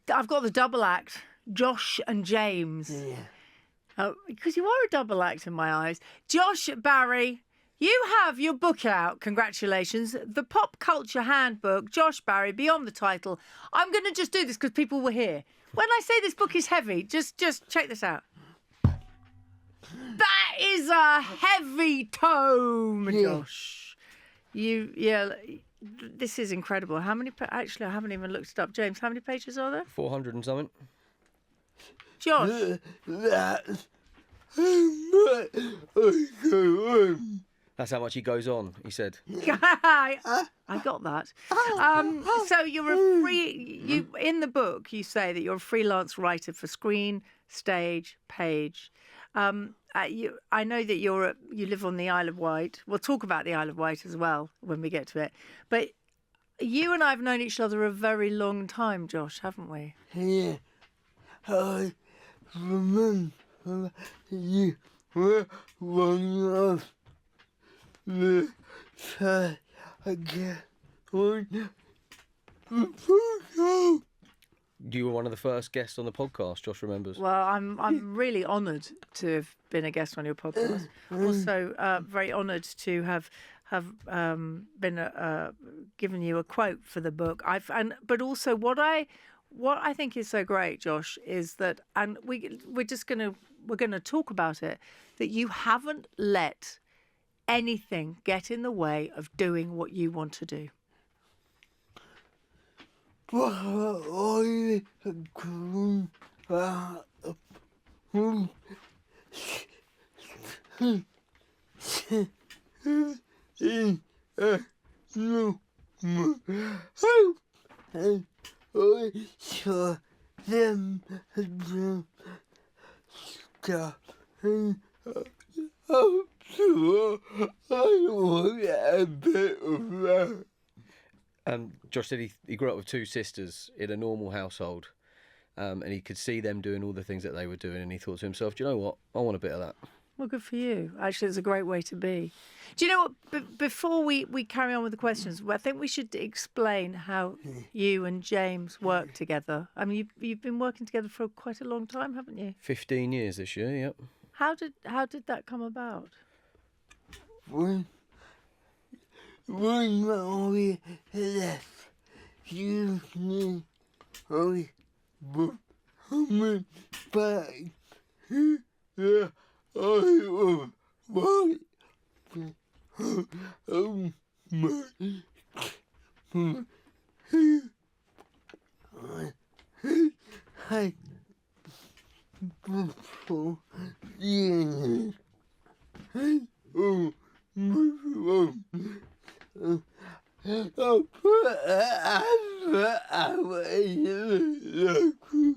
I've got the double act, Josh and James. Yeah. Because you are a double act in my eyes. Josh, Barry, you have your book out. Congratulations. The Pop Culture Handbook, Josh, Barry, beyond the title. I'm going to just do this because people were here. When I say this book is heavy, just check this out. That is a heavy tome, Josh. This is incredible. How many? Actually, I haven't even looked it up. James, how many pages are there? 400 and something. Josh. That's how much he goes on, he said. I got that. So you're a free. In the book, you say that you're a freelance writer for screen, stage, page. I know that you live on the Isle of Wight. We'll talk about the Isle of Wight as well when we get to it. But you and I have known each other a very long time, Josh, haven't we? Yeah. I remember you were one of the first guests on the podcast. You were one of the first guests on the podcast, Josh remembers. Well, I'm really honoured to have been a guest on your podcast. Also, very honoured to have been given you a quote for the book. But also what I think is so great, Josh, is that, and we're gonna talk about it, that you haven't let anything get in the way of doing what you want to do. Josh said he grew up with two sisters in a normal household, and he could see them doing all the things that they were doing, and he thought to himself, do you know what? I want a bit of that. Well, good for you. Actually, it's a great way to be. Do you know what? Before we carry on with the questions, I think we should explain how you and James work together. I mean, you've been working together for quite a long time, haven't you? 15 years this year, yep. How did that come about? When we left, you knew I was coming back. Yeah, I was worried. I before the I'll put an advert in the local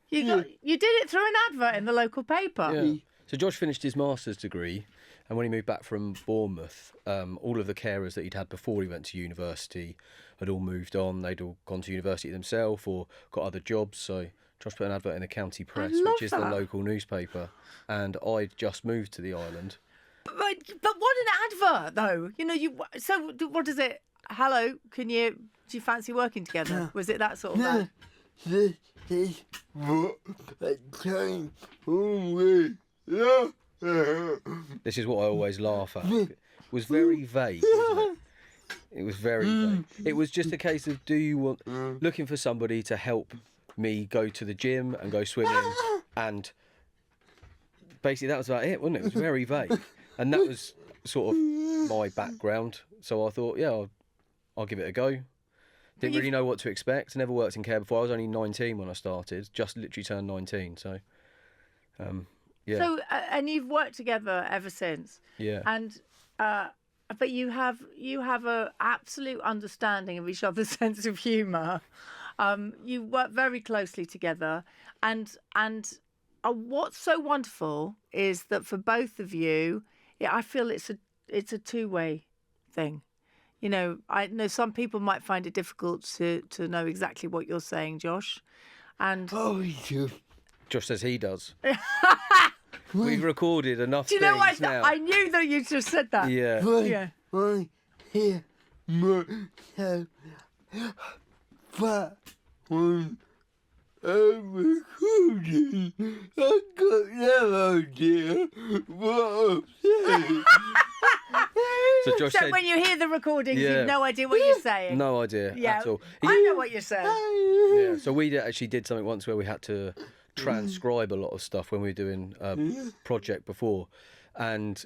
You did it through an advert in the local paper? Yeah. So Josh finished his master's degree, and when he moved back from Bournemouth, all of the carers that he'd had before he went to university had all moved on. They'd all gone to university themselves or got other jobs. So Josh put an advert in the County Press, which is the local newspaper, and I'd just moved to the island. But what an advert, though. You know, so what is it? Hello, do you fancy working together? Was it that sort of ad? This is what I came with. This is what I always laugh at. It was very vague, wasn't it? It was very vague. It was just a case of, do you want, looking for somebody to help me go to the gym and go swimming, and basically that was about it, wasn't it? It was very vague, and that was sort of my background. So I thought, yeah, I'll give it a go. Didn't really know what to expect. Never worked in care before. I was only 19 when I started. Just literally turned 19. So, yeah. So, and you've worked together ever since. Yeah. And, but you have a absolute understanding of each other's sense of humour. You work very closely together, and what's so wonderful is that for both of you, I feel it's a two-way thing. You know, I know some people might find it difficult to know exactly what you're saying, Josh. And Josh says he does. We've recorded enough do you know things what? now. I knew that you just said that. Yeah. My hear myself, but when I'm recording, I got no idea what I'm saying. So Josh So said, when you hear the recordings, Yeah. you've no idea what you're saying. no idea Yeah, at all. I know what you're saying. Yeah, so we actually did something once where we had to transcribe a lot of stuff when we were doing a project before, and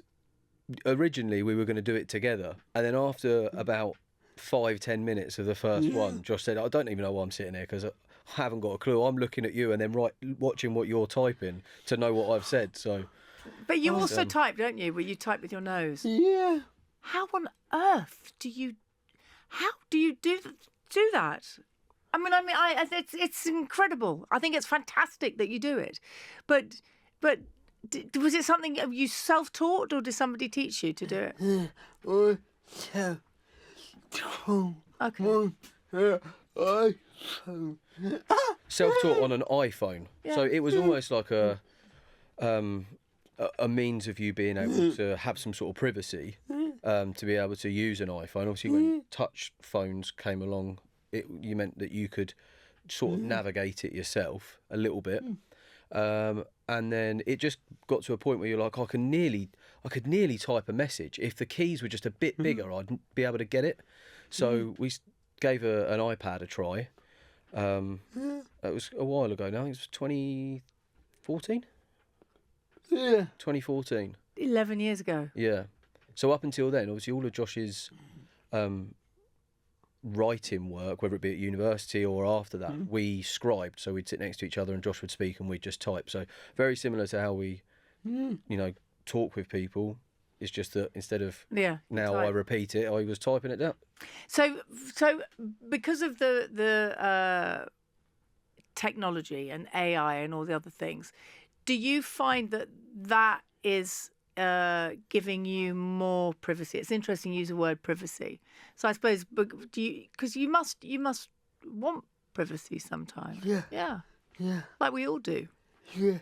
originally we were going to do it together, and then after about 5-10 minutes of the first one, Josh said, I don't even know why I'm sitting here because I haven't got a clue. I'm looking at you and then watching what you're typing to know what I've said. So But you also type, don't you? Where you type with your nose. Yeah. How on earth do you? How do you do that? I mean, it's incredible. I think it's fantastic that you do it, but was it something you self-taught or did somebody teach you to do it? Or so. Okay. iPhone. self-taught on an iPhone. So Yeah. it was almost like a means of you being able to have some sort of privacy, to be able to use an iPhone. Obviously, when touch phones came along, you meant that you could sort of navigate it yourself a little bit. And then it just got to a point where you're like, I could nearly type a message. If the keys were just a bit bigger, I'd be able to get it. So we gave an iPad a try. It was a while ago now. I think it was 2014. Yeah. 2014. 11 years ago. Yeah. So up until then, obviously, all of Josh's writing work, whether it be at university or after that, we scribed. So we'd sit next to each other and Josh would speak and we'd just type. So very similar to how we, talk with people. It's just that instead of Yeah. now type. I repeat it, I was typing it down. So because of the technology and AI and all the other things, do you find that is giving you more privacy? It's interesting you use the word privacy. So I suppose, because you must want privacy sometimes. Yeah. Yeah. Yeah. Like we all do. Yeah.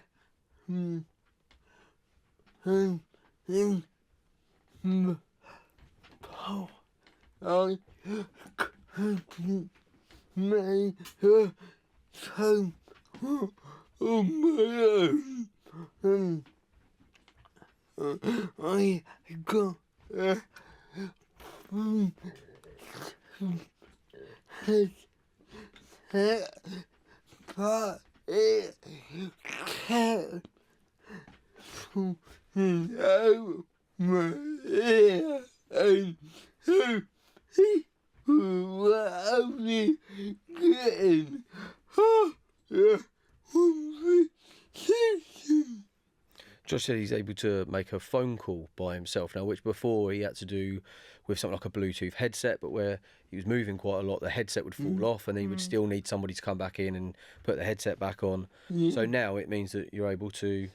I couldn't make her time on my own. I got but it can't out my ear and what are we getting? Josh said he's able to make a phone call by himself now, which before he had to do with something like a Bluetooth headset, but where he was moving quite a lot, the headset would fall off and then he would still need somebody to come back in and put the headset back on. So now it means that you're able to,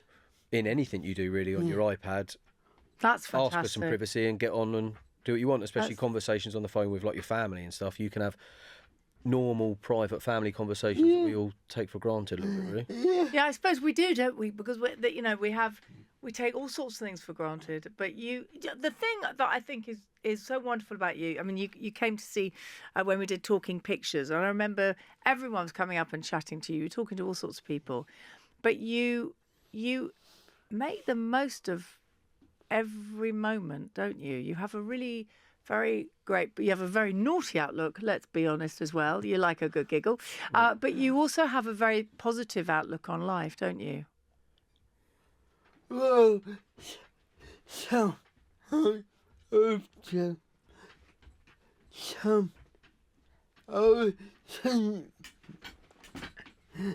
in anything you do really on your iPad, That's ask fantastic. for some privacy and get on and do what you want, especially conversations on the phone with like your family and stuff. You can have normal private family conversations that we all take for granted a little bit, really. Yeah, I suppose we do, don't we? Because we take all sorts of things for granted. But the thing that I think is so wonderful about you. I mean, you came to see when we did Talking Pictures, and I remember everyone was coming up and chatting to you. You were talking to all sorts of people, but you make the most of every moment, don't you? You have a really very great, but you have a very naughty outlook, let's be honest as well. You like a good giggle. But you also have a very positive outlook on life, don't you? Well, so I was saying,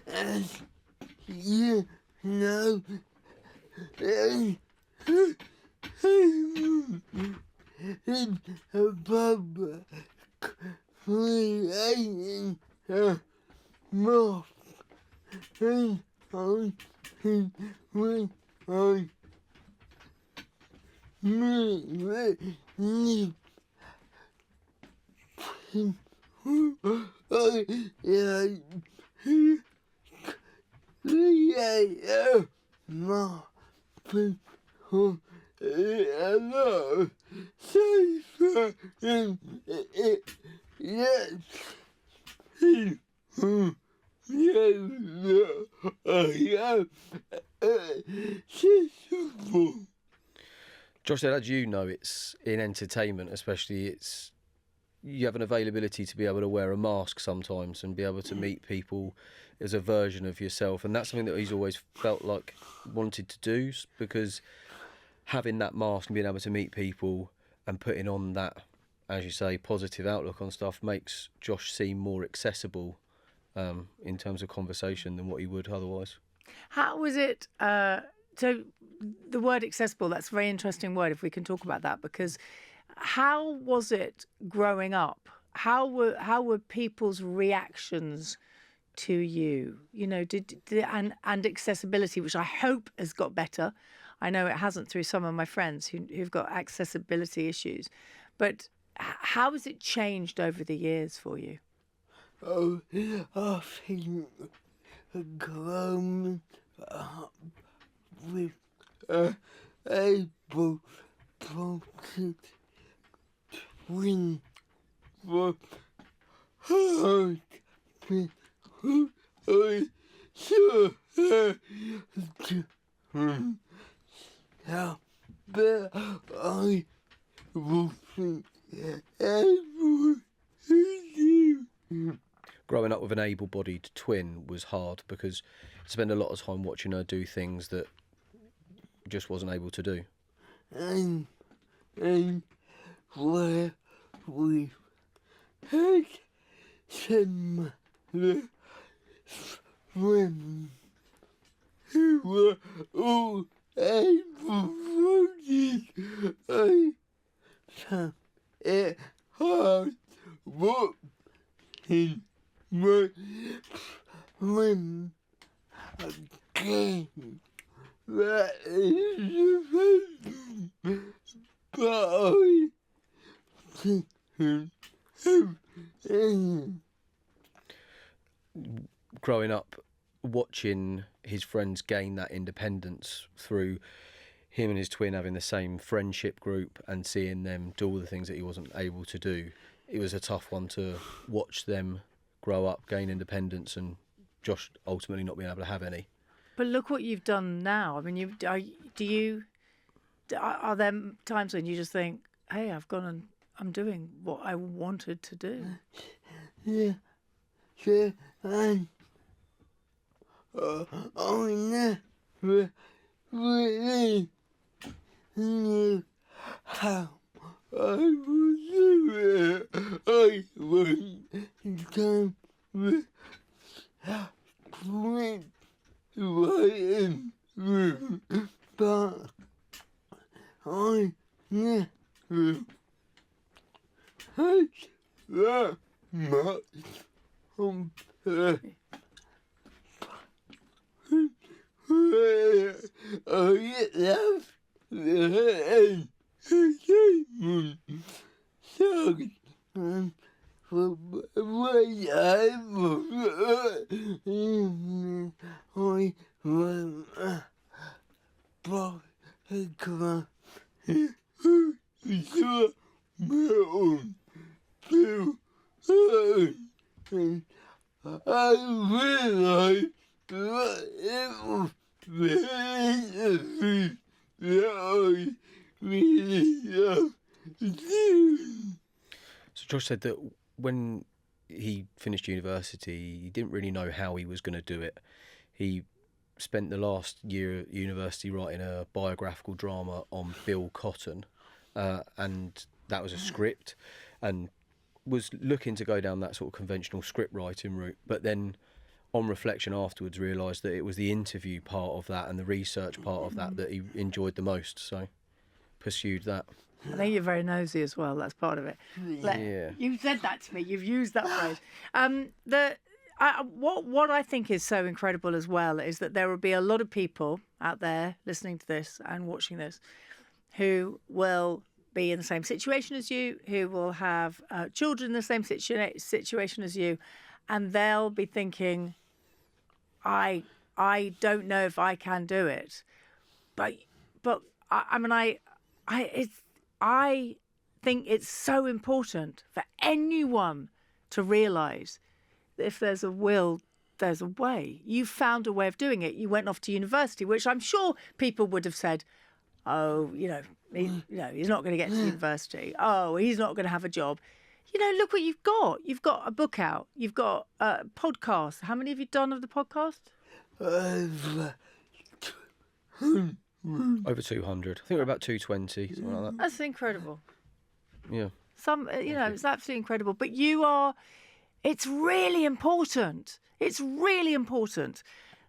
as you know, in a public creating a moth and on his way on me. safer and yes, I am sensible. Josh said, as you know, it's in entertainment, especially, you have an availability to be able to wear a mask sometimes and be able to meet people as a version of yourself, and that's something that he's always felt like wanted to do, because having that mask and being able to meet people and putting on that, as you say, positive outlook on stuff makes Josh seem more accessible in terms of conversation than what he would otherwise. How was it? So the word accessible, that's a very interesting word, if we can talk about that, because how was it growing up? How were people's reactions to you? You know, and accessibility, which I hope has got better. I know it hasn't through some of my friends who've got accessibility issues. But how has it changed over the years for you? Oh, I think growing up with able bodied twin was hard because I saw her yeah, but I wasn't able to do. Growing up with an able-bodied twin was hard because I spent a lot of time watching her do things that just wasn't able to do. And where we had some friends who were all able-bodied, I found it hard watching my friends again. That is the but I think growing up, watching his friends gain that independence through him and his twin having the same friendship group and seeing them do all the things that he wasn't able to do, it was a tough one to watch them grow up, gain independence, and Josh ultimately not being able to have any. But look what you've done now. I mean, are there times when you just think, hey, I've gone and I'm doing what I wanted to do? yeah, so I never really knew how I would do it. I was done with quit writing through, but I never had that much complex. I left the entertainment side for what I was I was bodyguard who saw my own feel and I realized that it was the that I really love to do. So Josh said that when he finished university, he didn't really know how he was going to do it. He spent the last year at university writing a biographical drama on Bill Cotton, and that was a script, and was looking to go down that sort of conventional script writing route, but then on reflection afterwards realised that it was the interview part of that and the research part of that that he enjoyed the most, so pursued that. I think you're very nosy as well. That's part of it. Yeah. You've said that to me. You've used that phrase. What I think is so incredible as well is that there will be a lot of people out there listening to this and watching this who will be in the same situation as you, who will have children in the same situation as you, and they'll be thinking, I don't know if I can do it, but I I think it's so important for anyone to realise that if there's a will, there's a way. You found a way of doing it. You went off to university, which I'm sure people would have said, oh, he's not going to get to university. Oh, he's not going to have a job. Look what you've got. You've got a book out. You've got a podcast. How many have you done of the podcast? Over 200. I think we're about 220, something like that. That's incredible. Yeah. It's absolutely incredible. But it's really important. It's really important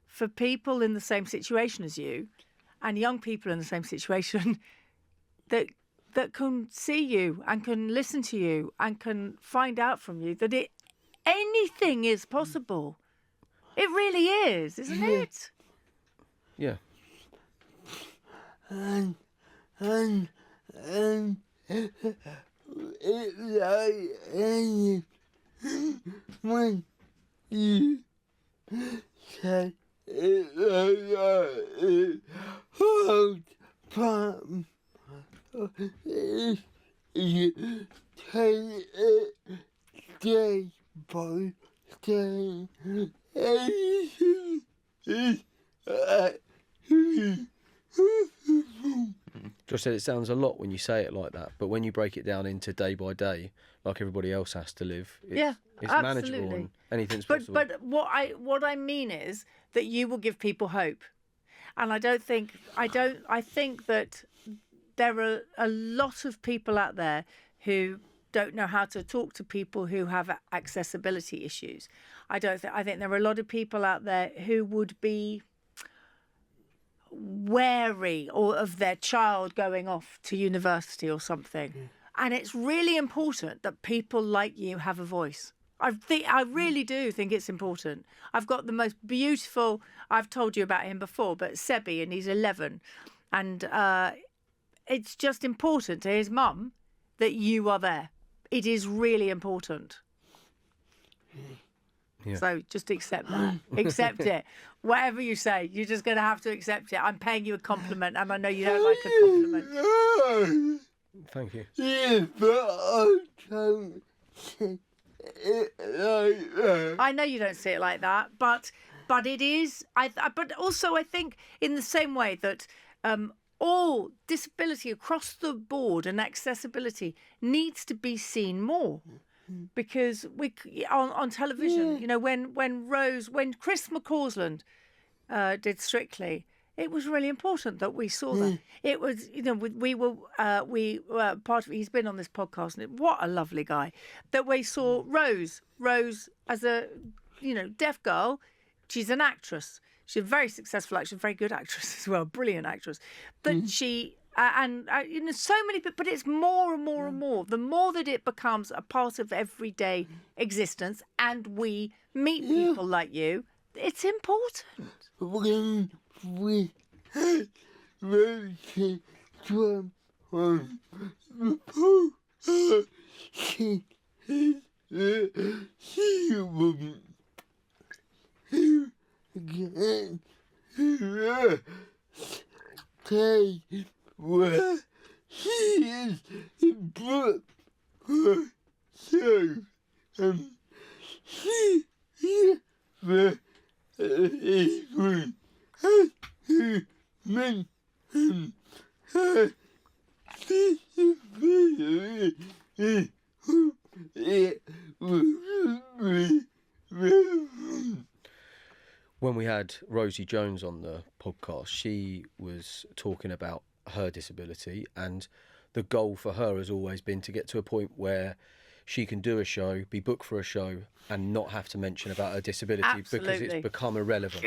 for people in the same situation as you and young people in the same situation that can see you and can listen to you and can find out from you that anything is possible. It really is, isn't it? Yeah. And it's like when you said it's like hard time. You take it day by day. Josh said it sounds a lot when you say it like that, but when you break it down into day by day, like everybody else has to live, it's manageable absolutely. and anything's But possible. but what I mean is that you will give people hope, and I think that there are a lot of people out there who don't know how to talk to people who have accessibility issues. I think there are a lot of people out there who would be wary of their child going off to university or something. And it's really important that people like you have a voice. I really do think it's important. I've got the most beautiful, I've told you about him before, but Sebi, and he's 11. And it's just important to his mum that you are there. It is really important. Yeah. So just accept that. Accept it. Whatever you say, you're just going to have to accept it. I'm paying you a compliment, and I know you don't like a compliment. Thank you. Yeah, but I don't see it like that. I know you don't see it like that, but it is. But also, I think in the same way that all disability across the board and accessibility needs to be seen more. Because on television, when Chris McCausland did Strictly, it was really important that we saw that. It was, we were part of. He's been on this podcast, and what a lovely guy. That we saw Rose as a, deaf girl. She's an actress. She's a very successful actress, very good actress as well, brilliant actress. But she. So many people, but it's more and more and more. The more that it becomes a part of everyday existence, and we meet people like you, it's important. When we had Rosie Trump on the post, she wouldn't say where she is brought herself, she never even had to mention her disability. It was When we had Rosie Jones on the podcast, she was talking about her disability, and the goal for her has always been to get to a point where she can do a show, be booked for a show, and not have to mention about her disability because Absolutely. it's become irrelevant.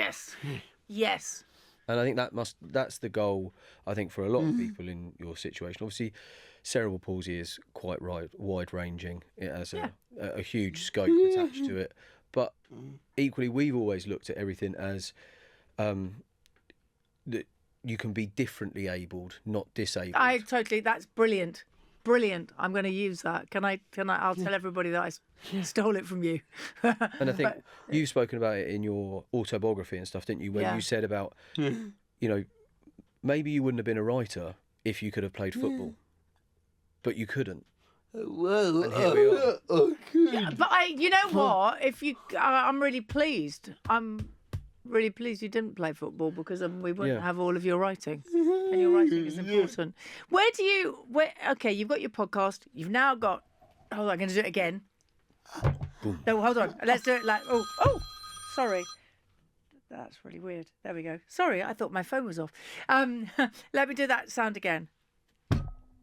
Yes. And I think that's the goal, I think, for a lot of people in your situation. Obviously, cerebral palsy is quite wide-ranging. It has a huge scope attached to it. But equally, we've always looked at everything as that you can be differently abled, not disabled. That's brilliant. Brilliant. I'm going to use that. I'll tell everybody that I stole it from you. And I think you've spoken about it in your autobiography and stuff, didn't you? When you said about, maybe you wouldn't have been a writer if you could have played football. but you couldn't. Well, And here we are. But you know what? I'm really pleased. I'm really pleased you didn't play football because we wouldn't Yeah. have all of your writing. And your writing is important. Okay, you've got your podcast. You've now got. Hold on, I'm going to do it again. Boom. No, hold on. Let's do it like. Oh, sorry. That's really weird. There we go. Sorry, I thought my phone was off. Let me do that sound again.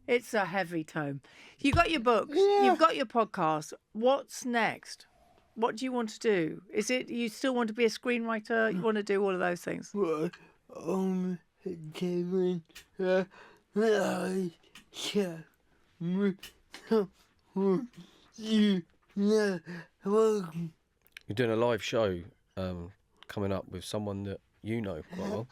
It's a heavy tone. You got your books. You've got your podcast. What's next? What do you want to do? Is it you still want to be a screenwriter? You want to do all of those things? Kevin, You're doing a live show coming up with someone that you know quite well.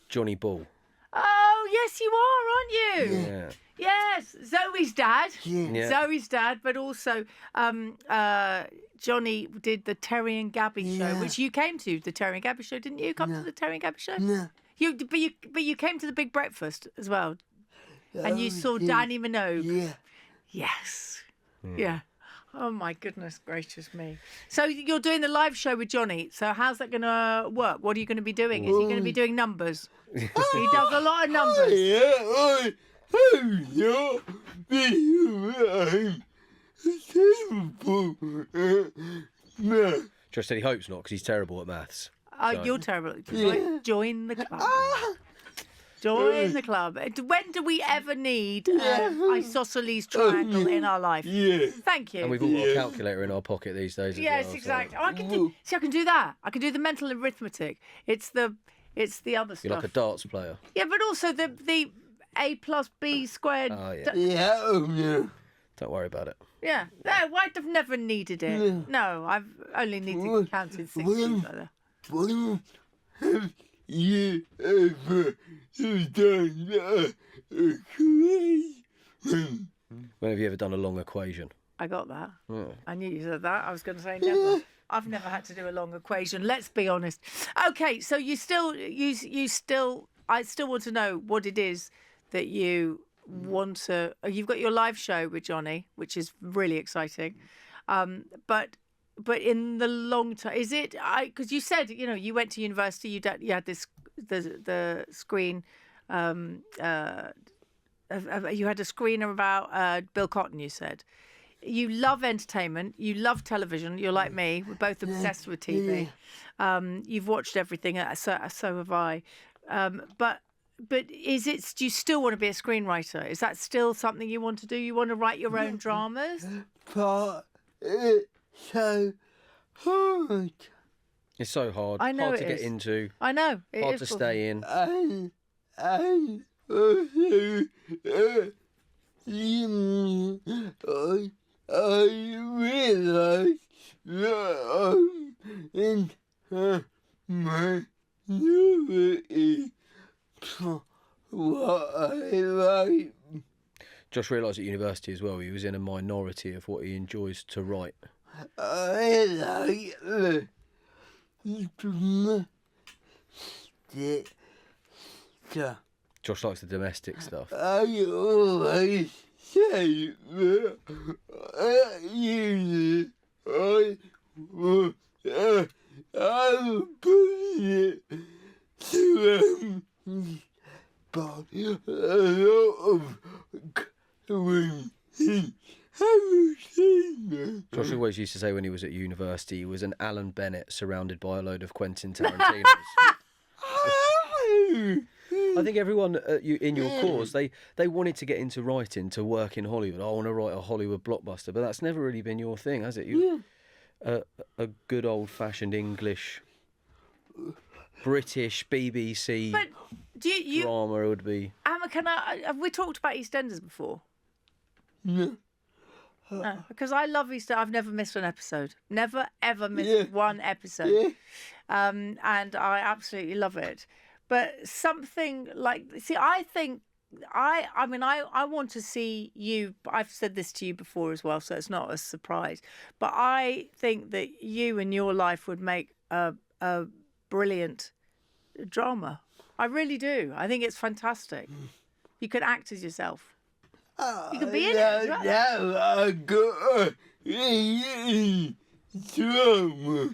Johnny Ball. Oh, yes, you are, aren't you? Yeah. Yes, Zoe's dad. Yeah. Zoe's dad, but also Johnny did the Terry and Gabby show, which you came to. The Terry and Gabby show, didn't you? Come to the Terry and Gabby show. No. But you came to the Big Breakfast as well, and you saw Danny Minogue. Yeah. Yes. Yeah. Oh my goodness gracious me! So you're doing the live show with Johnny. So how's that going to work? What are you going to be doing? Is he going to be doing numbers? He does a lot of numbers. Josh said he hopes not because he's terrible at maths. Oh, So- you're terrible. Join the club. Join the club. When do we ever need isosceles triangle in our life? Thank you. And we've all got a calculator in our pocket these days. Yes, as well, so- exactly. Oh, I can do that. I can do the mental arithmetic. It's the other stuff. You're like a darts player. Yeah, but also the A plus B squared. Oh, yeah. Don't worry about it. Yeah. No, I've never needed it. No, I've only needed counted 16 like that. When have you ever done a equation? When have you ever done a long equation? I got that. Yeah. I knew you said that. I was going to say never. I've never had to do a long equation. Let's be honest. Okay, so you still, I still want to know what it is that you want to. You've got your live show with Johnny, which is really exciting. But in the long term, is it? Because you said you went to university. You had this the screen. You had a screener about Bill Cotton. You said. You love entertainment. You love television. You're like me. We're both obsessed with TV. You've watched everything. So have I. But is it? Do you still want to be a screenwriter? Is that still something you want to do? You want to write your own dramas? But it's so hard. It's so hard. I know hard it to get is. into. I know. It Hard is to for- stay in. And also, I realised that I'm in a minority for what I like. Josh realised at university as well he was in a minority of what he enjoys to write. I like the domestic stuff. Josh likes the domestic stuff. I always say that usually I will put it to but a lot of women haven't seen that. Josh always used to say when he was at university he was an Alan Bennett surrounded by a load of Quentin Tarantinos. I think everyone in your course, they wanted to get into writing, to work in Hollywood. I want to write a Hollywood blockbuster, but that's never really been your thing, has it? A good old-fashioned English, British, BBC But do you? drama would be... Emma, have we talked about EastEnders before? No. No, because I love Easter. I've never missed an episode. Never ever missed one episode. And I absolutely love it. But something like, I think, I want to see you. I've said this to you before as well, so it's not a surprise. But I think that you and your life would make a brilliant drama. I really do. I think it's fantastic. You could act as yourself. You could be in it as well. I got drama.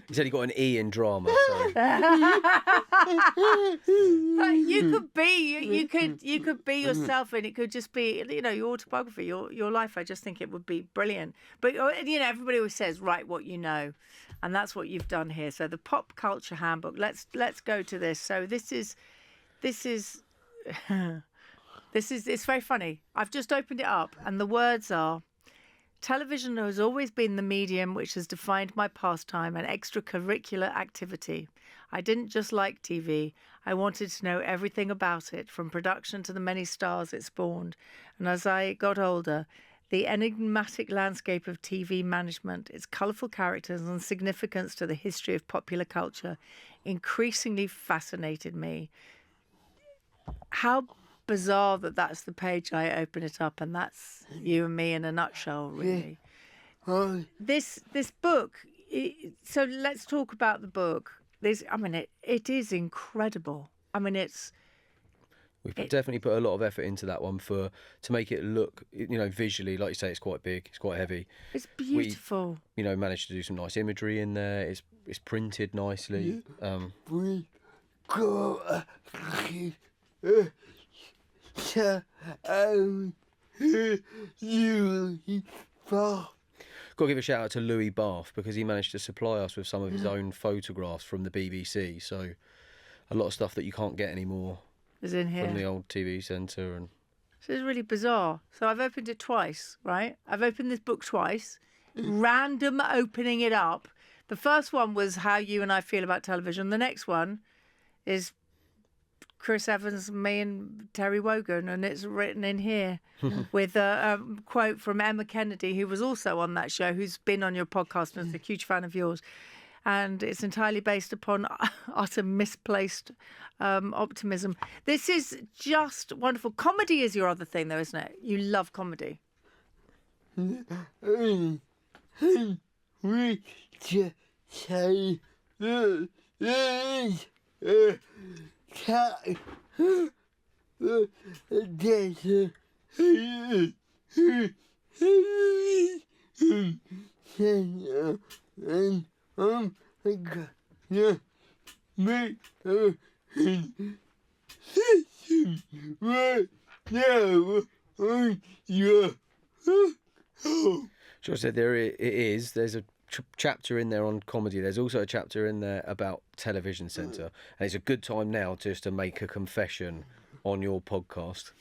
He said he got an E in drama. So. But you could be, you could be yourself, and it could just be, your autobiography, your life. I just think it would be brilliant. But everybody always says, write what you know, and that's what you've done here. So the Pop Culture Handbook. Let's go to this. So this is. It's very funny. I've just opened it up, and the words are: television has always been the medium which has defined my pastime and extracurricular activity. I didn't just like TV. I wanted to know everything about it, from production to the many stars it spawned. And as I got older, the enigmatic landscape of TV management, its colourful characters and significance to the history of popular culture increasingly fascinated me. How bizarre that's the page I open it up, and that's you and me in a nutshell, really. This book. So let's talk about the book. It is incredible. We've definitely put a lot of effort into that one to make it look, visually, like you say, it's quite big, it's quite heavy. It's beautiful. We, managed to do some nice imagery in there. It's printed nicely. We got Got to give a shout out to Louis Bath, because he managed to supply us with some of his own photographs from the BBC. So a lot of stuff that you can't get anymore is in here from the old TV centre. And so it's really bizarre. So I've opened it twice, right? I've opened this book twice, random opening it up. The first one was how you and I feel about television. The next one is Chris Evans, me and Terry Wogan, and it's written in here with a quote from Emma Kennedy, who was also on that show, who's been on your podcast and is a huge fan of yours. And it's entirely based upon utter misplaced optimism. This is just wonderful. Comedy is your other thing, though, isn't it? You love comedy. We just say George said there's a chapter in there on comedy. There's also a chapter in there about Television Centre, and it's a good time now just to make a confession on your podcast.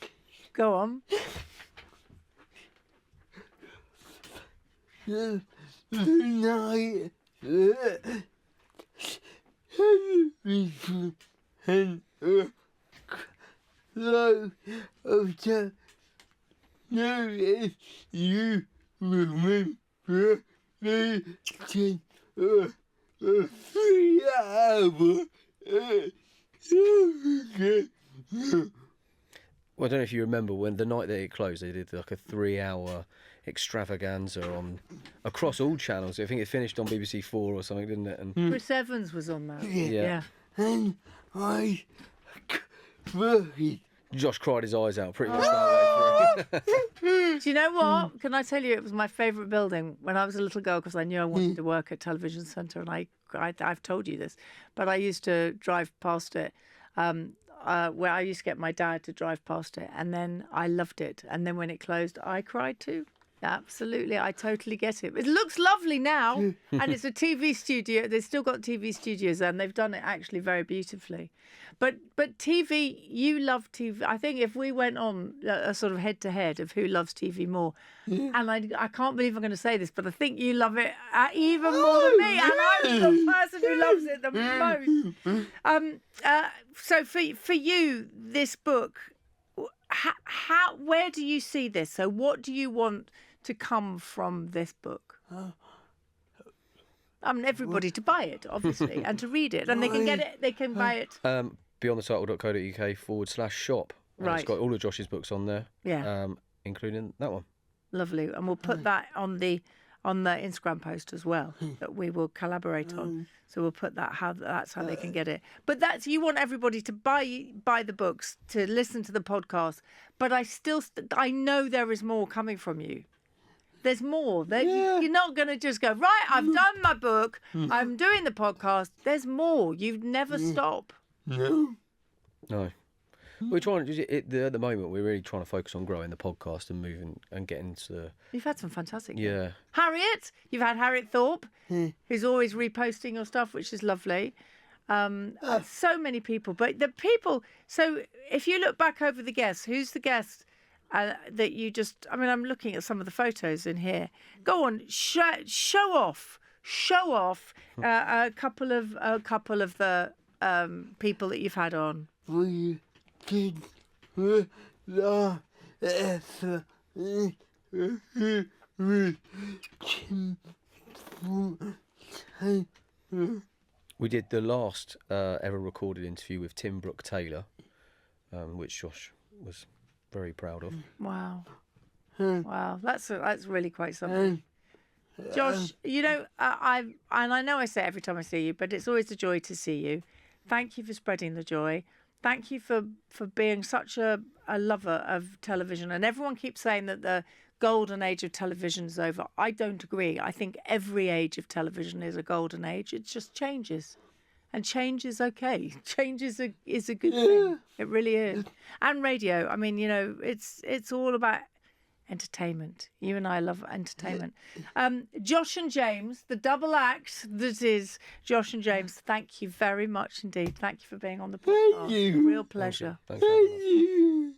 Go on. You remember Well, I don't know if you remember when the night that it closed, they did like a 3-hour extravaganza across all channels. I think it finished on BBC 4 or something, didn't it? And Chris Evans was on that. Yeah. And I cried. Josh cried his eyes out pretty much that way through. Do you know what? Can I tell you, it was my favourite building when I was a little girl, because I knew I wanted to work at Television Centre, and I've told you this, but I used to drive past it, where I used to get my dad to drive past it, and then I loved it. And then when it closed, I cried too. Absolutely, I totally get it. It looks lovely now, and it's a TV studio. They've still got TV studios, and they've done it actually very beautifully. But TV, you love TV. I think if we went on a sort of head-to-head of who loves TV more, and I can't believe I'm going to say this, but I think you love it even more than me, and I'm the person who loves it the most. So for you, this book, where do you see this? So what do you want to come from this book? Everybody to buy it, obviously, and to read it, and they can get it. They can buy it. beyondthetitle.co.uk/shop. Right. It's got all of Josh's books on there. Yeah. Including that one. Lovely, and we'll put that on the on the Instagram post as well that we will collaborate on. So we'll put that's how they can get it. But you want everybody to buy the books, to listen to the podcast. But I know there is more coming from you. There's more. You're not going to just go, right, I've done my book, I'm doing the podcast. There's more. You never stop. No. No. We're trying at the moment. We're really trying to focus on growing the podcast and moving and getting to. You've had some fantastic. Yeah. Harriet, you've had Harriet Thorpe, who's always reposting your stuff, which is lovely. So many people, but the people. So if you look back over the guests, who's the guest that you just? I mean, I'm looking at some of the photos in here. Go on, show off a couple of the people that you've had on. We did the effort We did the last ever recorded interview with Tim Brooke Taylor, which Josh was very proud of. Wow, wow, that's really quite something. Josh, you know, I know I say it every time I see you, but it's always a joy to see you. Thank you for spreading the joy. Thank you for being such a lover of television. And everyone keeps saying that the golden age of television is over. I don't agree. I think every age of television is a golden age. It just changes. And change is okay. Change is a good thing. It really is. And radio. I mean, you know, it's all about entertainment. You and I love entertainment. Josh and James, the double act that is Josh and James, thank you very much indeed. Thank you for being on the podcast. Thank you. Real pleasure. Thanks for having us. Thank you.